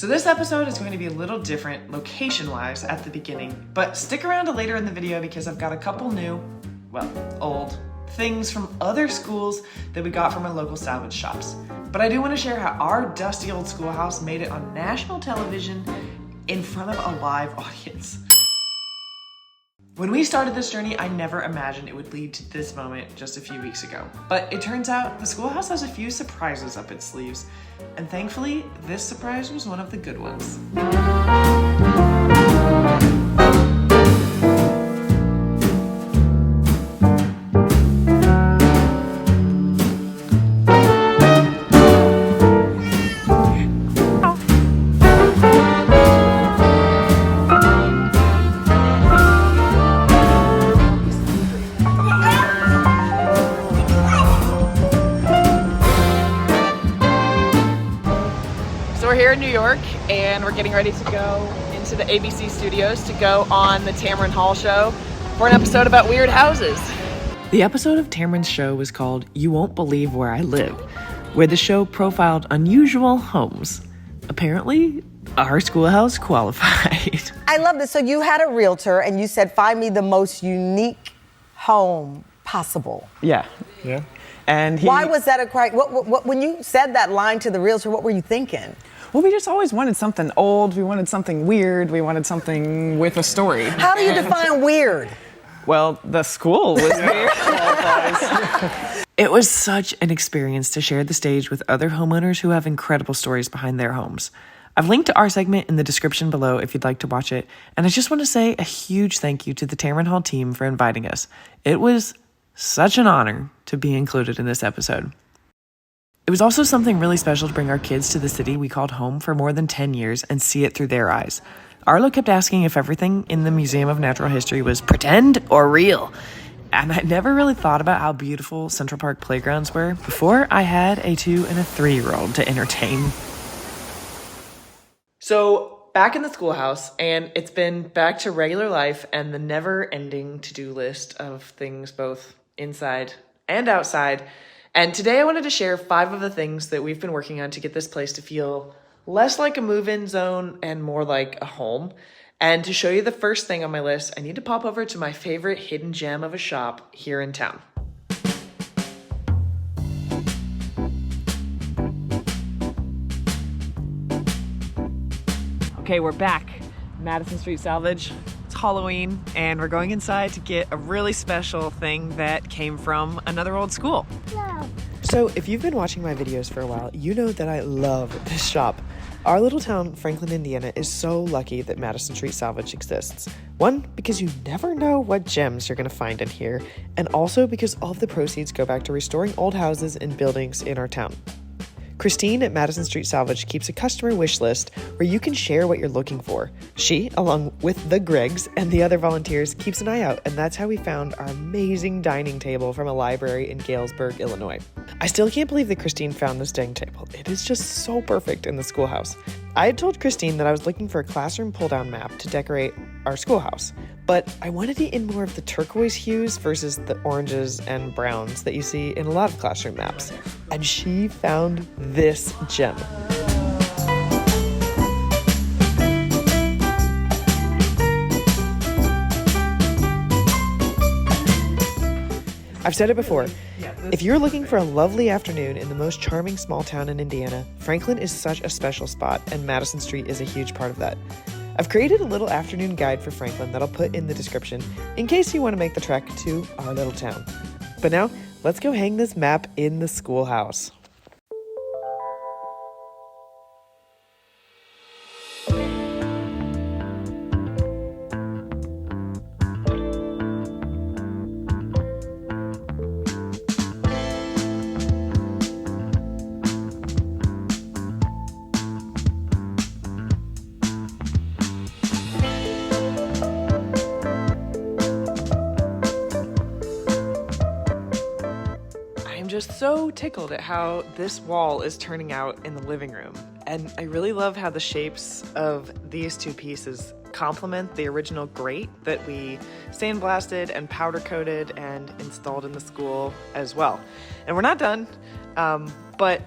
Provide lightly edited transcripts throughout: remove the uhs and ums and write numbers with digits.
So this episode is going to be a little different location-wise at the beginning, but stick around to later in the video because I've got a couple new, well, old things from other schools that we got from our local salvage shops. But I do want to share how our dusty old schoolhouse made it on national television in front of a live audience. When we started this journey, I never imagined it would lead to this moment just a few weeks ago. But it turns out the schoolhouse has a few surprises up its sleeves, and thankfully, this surprise was one of the good ones. So we're here in New York and we're getting ready to go into the ABC studios to go on the Tamron Hall show for an episode about weird houses. The episode of Tamron's show was called You Won't Believe Where I Live, where the show profiled unusual homes. Apparently, our schoolhouse qualified. I love this. So you had a realtor and you said, find me the most unique home possible. Yeah. And Why was that a criteria? When you said that line to the realtor, what were you thinking? Well, we just always wanted something old, we wanted something weird, we wanted something with a story. How do you define weird? Well, the school was weird. it was such an experience to share the stage with other homeowners who have incredible stories behind their homes. I've linked to our segment in the description below if you'd like to watch it, and I just want to say a huge thank you to the Tamron Hall team for inviting us. It was such an honor to be included in this episode. It was also something really special to bring our kids to the city we called home for more than 10 years and see it through their eyes. Arlo kept asking if everything in the Museum of Natural History was pretend or real. And I never really thought about how beautiful Central Park playgrounds were before I had a 2- and 3-year-old to entertain. So back in the schoolhouse, and it's been back to regular life and the never-ending to-do list of things both inside and outside. And today I wanted to share 5 of the things that we've been working on to get this place to feel less like a move-in zone and more like a home. And to show you the first thing on my list, I need to pop over to my favorite hidden gem of a shop here in town. Okay, we're back. Madison Street Salvage. It's Halloween, and we're going inside to get a really special thing that came from another old school. No. So if you've been watching my videos for a while, you know that I love this shop. Our little town, Franklin, Indiana, is so lucky that Madison Street Salvage exists. One, because you never know what gems you're going to find in here, and also because all of the proceeds go back to restoring old houses and buildings in our town. Christine at Madison Street Salvage keeps a customer wish list where you can share what you're looking for. She, along with the Gregs and the other volunteers, keeps an eye out, and that's how we found our amazing dining table from a library in Galesburg, Illinois. I still can't believe that Christine found this dining table. It is just so perfect in the schoolhouse. I had told Christine that I was looking for a classroom pull-down map to decorate our schoolhouse, but I wanted it in more of the turquoise hues versus the oranges and browns that you see in a lot of classroom maps. And she found this gem. I've said it before, if you're looking for a lovely afternoon in the most charming small town in Indiana, Franklin is such a special spot, and Madison Street is a huge part of that. I've created a little afternoon guide for Franklin that I'll put in the description in case you want to make the trek to our little town. But now, let's go hang this map in the schoolhouse. Just so tickled at how this wall is turning out in the living room. And I really love how the shapes of these two pieces complement the original grate that we sandblasted and powder coated and installed in the school as well. And we're not done, but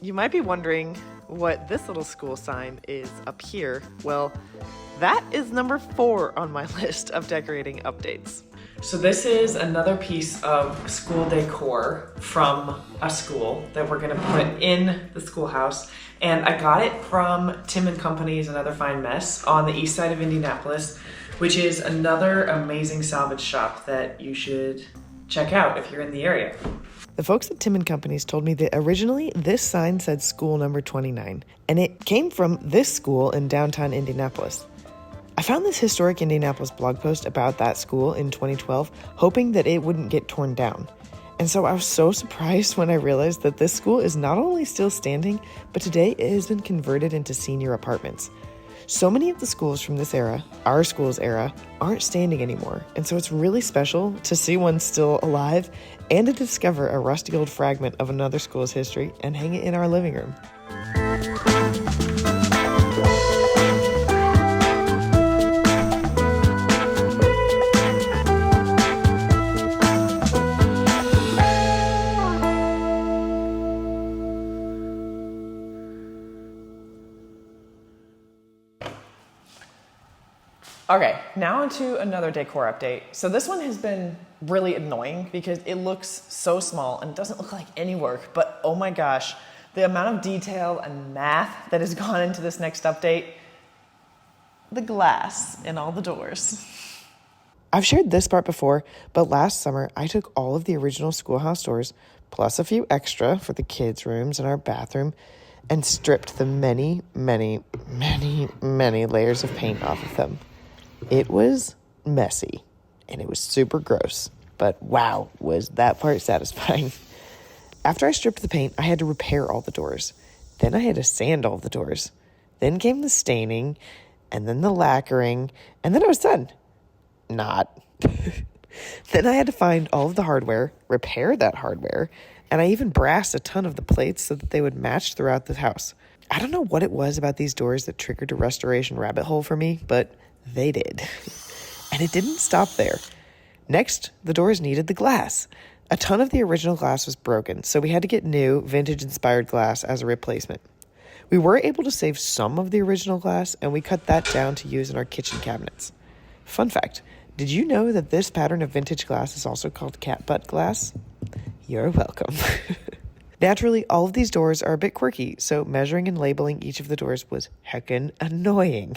you might be wondering what this little school sign is up here, well, that is number 4 on my list of decorating updates. So this is another piece of school decor from a school that we're gonna put in the schoolhouse. And I got it from Tim & Company's Another Fine Mess on the east side of Indianapolis, which is another amazing salvage shop that you should check out if you're in the area. The folks at Tim & Company's told me that originally this sign said school number 29, and it came from this school in downtown Indianapolis. I found this historic Indianapolis blog post about that school in 2012, hoping that it wouldn't get torn down. And so I was so surprised when I realized that this school is not only still standing, but today it has been converted into senior apartments. So many of the schools from this era, our school's era, aren't standing anymore. And so it's really special to see one still alive and to discover a rusty old fragment of another school's history and hang it in our living room. Okay, now onto another decor update. So this one has been really annoying because it looks so small and doesn't look like any work, but oh my gosh, the amount of detail and math that has gone into this next update. The glass in all the doors. I've shared this part before, but last summer I took all of the original schoolhouse doors, plus a few extra for the kids' rooms and our bathroom, and stripped the many, many, many, many layers of paint off of them. It was messy, and it was super gross, but wow, was that part satisfying. After I stripped the paint, I had to repair all the doors. Then I had to sand all the doors. Then came the staining, and then the lacquering, and then I was done. Not. Then I had to find all of the hardware, repair that hardware, and I even brassed a ton of the plates so that they would match throughout the house. I don't know what it was about these doors that triggered a restoration rabbit hole for me, but they did. And it didn't stop there. Next, the doors needed the glass. A ton of the original glass was broken, so we had to get new, vintage-inspired glass as a replacement. We were able to save some of the original glass, and we cut that down to use in our kitchen cabinets. Fun fact, did you know that this pattern of vintage glass is also called cat butt glass? You're welcome. Naturally, all of these doors are a bit quirky, so measuring and labeling each of the doors was heckin' annoying.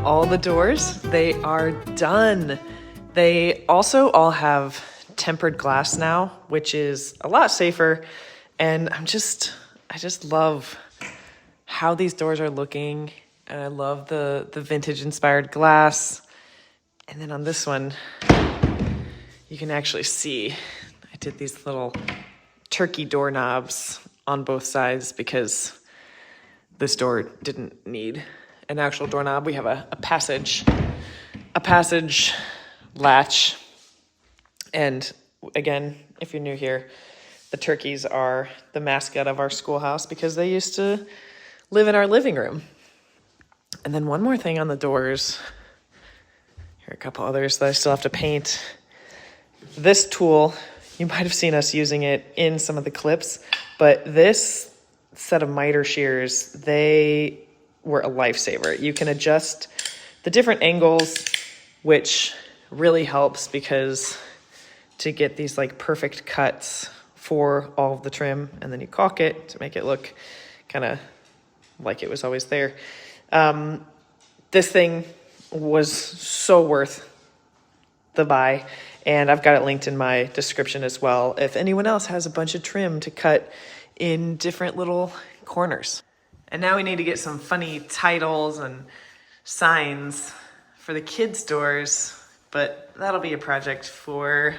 All the doors, they are done. They also all have tempered glass now, which is a lot safer. And I just love how these doors are looking. And I love the vintage inspired glass. And then on this one, you can actually see I did these little turkey doorknobs on both sides because this door didn't need an actual doorknob. We have a passage latch. And again, if you're new here, the turkeys are the mascot of our schoolhouse because they used to live in our living room. And then one more thing on the doors. Here are a couple others that I still have to paint. This tool, you might have seen us using it in some of the clips, but this set of miter shears, they were a lifesaver. You can adjust the different angles, which really helps because to get these like perfect cuts for all of the trim, and then you caulk it to make it look kind of like it was always there. This thing was so worth the buy, and I've got it linked in my description as well if anyone else has a bunch of trim to cut in different little corners. And now we need to get some funny titles and signs for the kids' doors, but that'll be a project for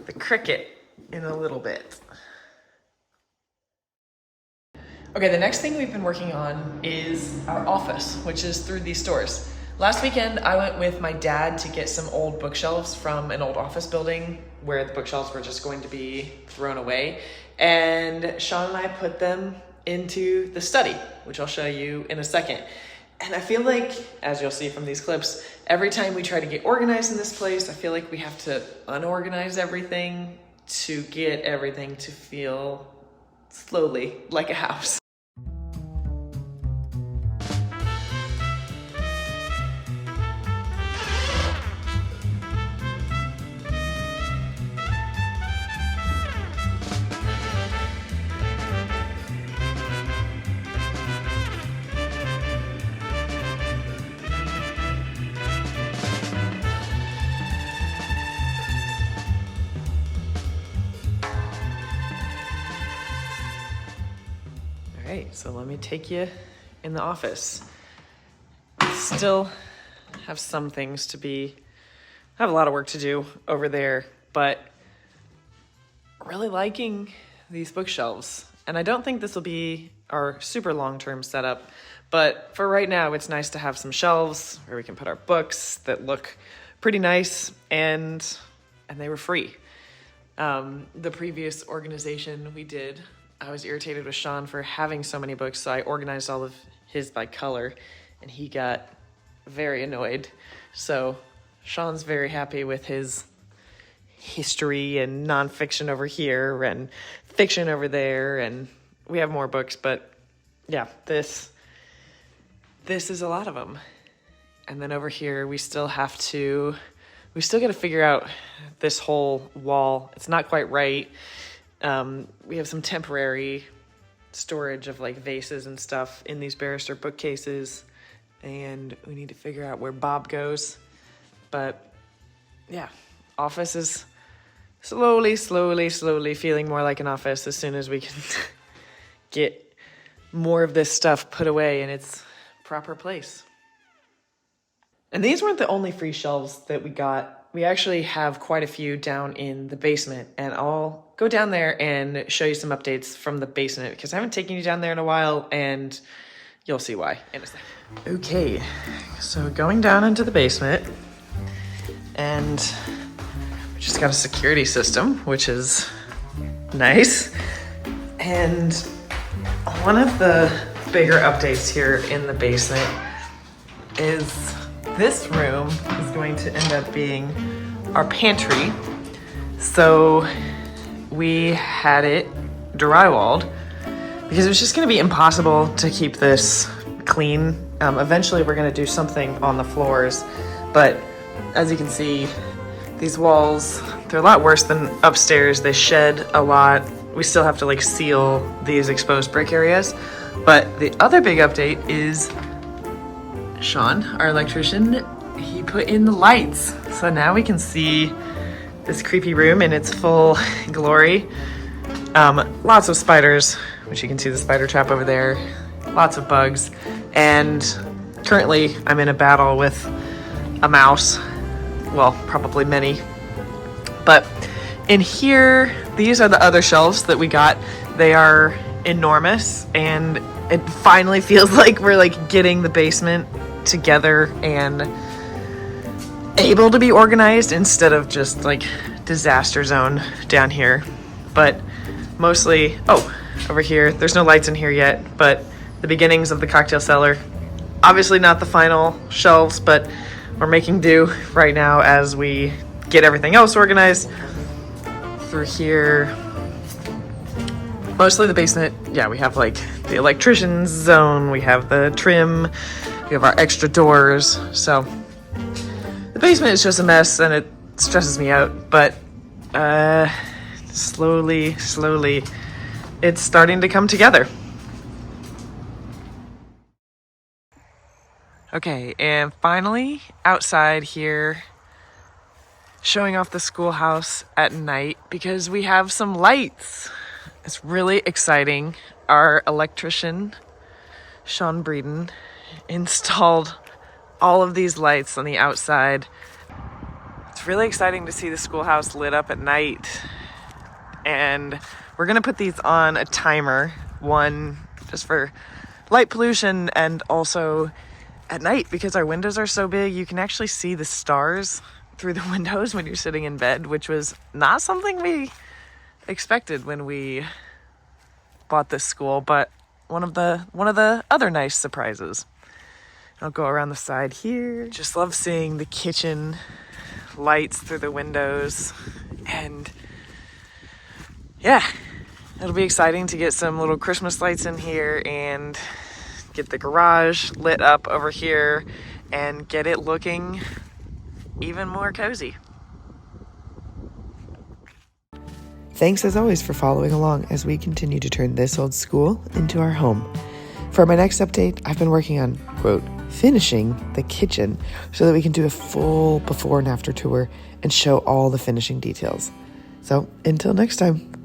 the Cricket in a little bit. Okay, the next thing we've been working on is our office, which is through these doors. Last weekend, I went with my dad to get some old bookshelves from an old office building where the bookshelves were just going to be thrown away. And Sean and I put them into the study, which I'll show you in a second. And I feel like, as you'll see from these clips, every time we try to get organized in this place, I feel like we have to unorganize everything to get everything to feel slowly like a house. All right, so let me take you in the office. Still have some things to be, I have a lot of work to do over there, but really liking these bookshelves. And I don't think this will be our super long-term setup, but for right now, it's nice to have some shelves where we can put our books that look pretty nice, and they were free. The previous organization we did, I was irritated with Sean for having so many books, so I organized all of his by color, and he got very annoyed. So Sean's very happy with his history and nonfiction over here and fiction over there, and we have more books, but yeah, this is a lot of them. And then over here, we still got to figure out this whole wall. It's not quite right. We have some temporary storage of like vases and stuff in these barrister bookcases, and we need to figure out where Bob goes. But yeah, office is slowly feeling more like an office as soon as we can get more of this stuff put away in its proper place. And these weren't the only free shelves that we got. We actually have quite a few down in the basement, and I'll go down there and show you some updates from the basement because I haven't taken you down there in a while, and you'll see why in a second. Okay, so going down into the basement, and we just got a security system, which is nice. And one of the bigger updates here in the basement is this room is going to end up being our pantry. So we had it drywalled because it was just going to be impossible to keep this clean. Eventually we're going to do something on the floors, but as you can see, these walls, they're a lot worse than upstairs. They shed a lot. We still have to like seal these exposed brick areas. But the other big update is Sean, our electrician, he put in the lights. So now we can see this creepy room in its full glory. Lots of spiders, which you can see the spider trap over there. Lots of bugs. And currently I'm in a battle with a mouse. Well, probably many. But in here, these are the other shelves that we got. They are enormous, and it finally feels like we're like getting the basement together and able to be organized instead of just like disaster zone down here. But mostly, over here, there's no lights in here yet, but the beginnings of the cocktail cellar. Obviously not the final shelves, but we're making do right now as we get everything else organized. Through here, mostly the basement, yeah, we have like the electrician's zone, we have the trim, we have our extra doors. So the basement is just a mess and it stresses me out, but slowly, it's starting to come together. Okay, and finally, outside here, showing off the schoolhouse at night because we have some lights. It's really exciting. Our electrician, Sean Breeden, installed all of these lights on the outside. It's really exciting to see the schoolhouse lit up at night. And we're gonna put these on a timer, one just for light pollution and also at night because our windows are so big, you can actually see the stars through the windows when you're sitting in bed, which was not something we expected when we bought this school, but one of the other nice surprises. I'll go around the side here. Just love seeing the kitchen lights through the windows, and yeah, it'll be exciting to get some little Christmas lights in here and get the garage lit up over here and get it looking even more cozy. Thanks as always for following along as we continue to turn this old school into our home. For my next update, I've been working on, quote, finishing the kitchen so that we can do a full before and after tour and show all the finishing details. So until next time.